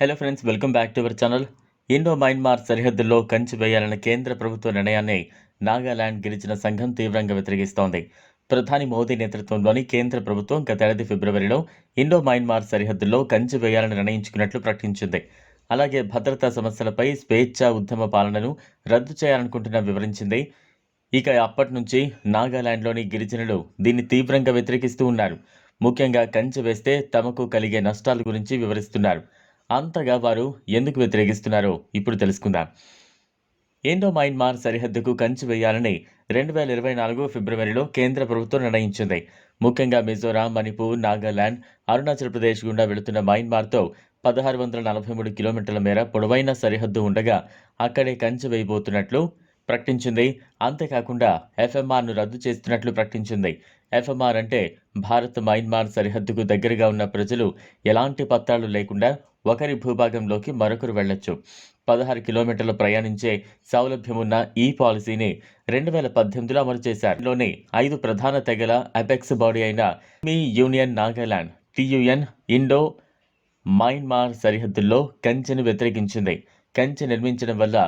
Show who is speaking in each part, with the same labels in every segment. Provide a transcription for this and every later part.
Speaker 1: Hello friends, welcome back to our channel. Indo Myanmar సరిహద్దుల్లో కంచె వేయాలన్న కేంద్ర ప్రభుత్వ నిర్ణయాన్ని నాగాలాండ్ గిరిజన సంఘం తీవ్రంగా వ్యతిరేకిస్తోంది. ప్రధాని మోదీ నేతృత్వంలోని కేంద్ర ప్రభుత్వం గతేడాది ఫిబ్రవరిలో ఇండో మయన్మార్ సరిహద్దుల్లో కంచె వేయాలని నిర్ణయించుకున్నట్లు ప్రకటించింది. అలాగే భద్రతా సమస్యలపై స్వేచ్ఛా ఉద్యమ పాలనను రద్దు చేయాలనుకుంటున్న వివరించింది. ఇక అప్పటి నుంచి నాగాలాండ్లోని గిరిజనులు దీన్ని తీవ్రంగా వ్యతిరేకిస్తూ ఉన్నారు. ముఖ్యంగా కంచె వేస్తే తమకు కలిగే నష్టాల గురించి వివరిస్తున్నారు. అంతగా వారు ఎందుకు వ్యతిరేకిస్తున్నారో ఇప్పుడు తెలుసుకుందాం. ఇండో మయన్మార్ సరిహద్దుకు కంచె వేయాలని 2024 ఫిబ్రవరిలో కేంద్ర ప్రభుత్వం నిర్ణయించింది. ముఖ్యంగా మిజోరాం, మణిపూర్, నాగాలాండ్, అరుణాచల్ ప్రదేశ్ గుండా వెళుతున్న మయన్మార్తో 1643 కిలోమీటర్ల మేర పొడవైన సరిహద్దు ఉండగా అక్కడే కంచె వేయబోతున్నట్లు ప్రకటించింది. అంతేకాకుండా ఎఫ్ఎంఆర్ను రద్దు చేస్తున్నట్లు ప్రకటించింది. ఎఫ్ఎంఆర్ అంటే భారత్ మయన్మార్ సరిహద్దుకు దగ్గరగా ఉన్న ప్రజలు ఎలాంటి పత్రాలు లేకుండా ఒకరి భూభాగంలోకి మరొకరు వెళ్లొచ్చు. 16 కిలోమీటర్లు ప్రయాణించే సౌలభ్యమున్న ఈ పాలసీని 2018లో అమలు చేశారు. లోని 5 ప్రధాన తెగల అపెక్స్ బాడీ అయిన మీ యూనియన్ నాగాలాండ్ టియుఎన్ ఇండో మయన్మార్ సరిహద్దుల్లో కంచెను వ్యతిరేకించింది. కంచె నిర్మించడం వల్ల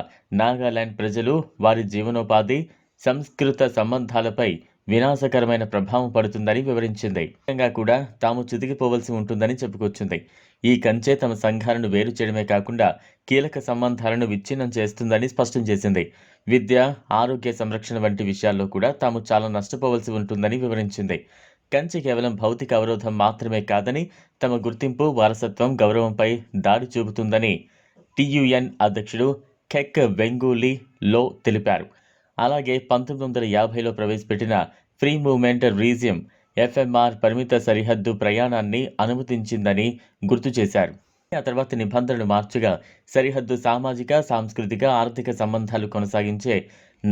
Speaker 1: నాగాలాండ్ ప్రజలు వారి జీవనోపాధి, సంస్కృత సంబంధాలపై వినాశకరమైన ప్రభావం పడుతుందని వివరించింది. ముఖ్యంగా కూడా తాము చితికిపోవలసి ఉంటుందని చెప్పుకొచ్చింది. ఈ కంచె తమ సంఘాలను వేరు చేయడమే కాకుండా కీలక సంబంధాలను విచ్ఛిన్నం చేస్తుందని స్పష్టం చేసింది. విద్య, ఆరోగ్య సంరక్షణ వంటి విషయాల్లో కూడా తాము చాలా నష్టపోవలసి ఉంటుందని వివరించింది. కంచె కేవలం భౌతిక అవరోధం మాత్రమే కాదని, తమ గుర్తింపు, వారసత్వం, గౌరవంపై దాడి చూపుతుందని టియుఎన్ అధ్యక్షుడు కెక్ వెంగూలీ లో తెలిపారు. అలాగే 1950లో ప్రవేశపెట్టిన ఫ్రీ మూవ్మెంట్ రీజియం ఎఫ్ఎంఆర్ పరిమిత సరిహద్దు ప్రయాణాన్ని అనుమతించిందని గుర్తు చేశారు. ఆ తర్వాత నిబంధనలు మార్చగా సరిహద్దు సామాజిక, సాంస్కృతిక, ఆర్థిక సంబంధాలు కొనసాగించే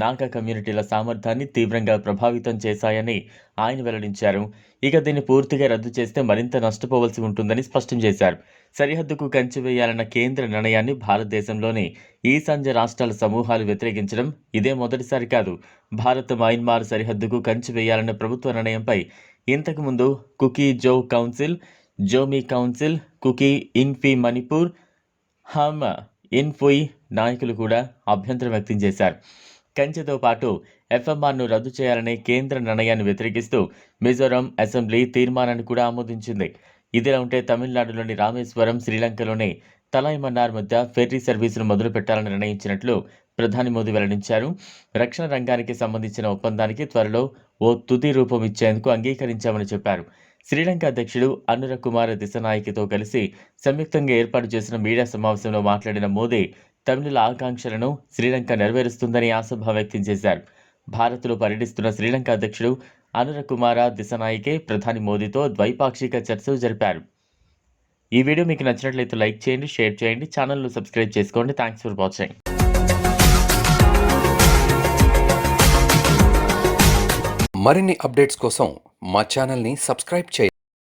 Speaker 1: నాగా కమ్యూనిటీల సామర్థ్యాన్ని తీవ్రంగా ప్రభావితం చేశాయని ఆయన వెల్లడించారు. ఇక దీన్ని పూర్తిగా రద్దు చేస్తే మరింత నష్టపోవలసి ఉంటుందని స్పష్టం చేశారు. సరిహద్దుకు కంచె వేయాలన్న కేంద్ర నిర్ణయాన్ని భారతదేశంలోని ఈశాన్య రాష్ట్రాల సమూహాలు వ్యతిరేకించడం ఇదే మొదటిసారి కాదు. భారత్ మయన్మార్ సరిహద్దుకు కంచె వేయాలన్న ప్రభుత్వ నిర్ణయంపై ఇంతకుముందు కుకీ జో కౌన్సిల్, జోమీ కౌన్సిల్, కుకీ ఇన్ఫీ మణిపూర్, హమ్ ఇన్ఫుయ్ నాయకులు కూడా అభ్యంతరం వ్యక్తం చేశారు. కంచెతో పాటు ఎఫ్ఎంఆర్ను రద్దు చేయాలనే కేంద్ర నిర్ణయాన్ని వ్యతిరేకిస్తూ మిజోరాం అసెంబ్లీ తీర్మానాన్ని కూడా ఆమోదించింది. ఇదిలా ఉంటే తమిళనాడులోని రామేశ్వరం, శ్రీలంకలోని తలైమన్నార్ మధ్య ఫెర్రీ సర్వీసును మొదలు పెట్టాలని నిర్ణయించినట్లు ప్రధాని మోదీ వెల్లడించారు. రక్షణ రంగానికి సంబంధించిన ఒప్పందానికి త్వరలో ఓ తుది రూపం ఇచ్చేందుకు అంగీకరించామని చెప్పారు. శ్రీలంక అధ్యక్షుడు అనుర కుమార దిశనాయకితో కలిసి సంయుక్తంగా ఏర్పాటు చేసిన మీడియా సమావేశంలో మాట్లాడిన మోదీ తమిళుల ఆకాంక్షలను శ్రీలంక నెరవేరుస్తుందని ఆశాభావం వ్యక్తం చేశారు. భారత్లో పర్యటిస్తున్న శ్రీలంక అధ్యక్షుడు అనుర కుమార దిశనాయకే ప్రధాని మోదీతో ద్వైపాక్షిక చర్చలు జరిపారు. ఈ వీడియో మీకు నచ్చినట్లయితే లైక్ చేయండి, షేర్ చేయండి, ఛానల్ను సబ్స్క్రైబ్ చేసుకోండి. Thanks for watching.
Speaker 2: మరిన్ని అప్డేట్స్ కోసం మా ఛానల్ని సబ్స్క్రైబ్ చేయండి.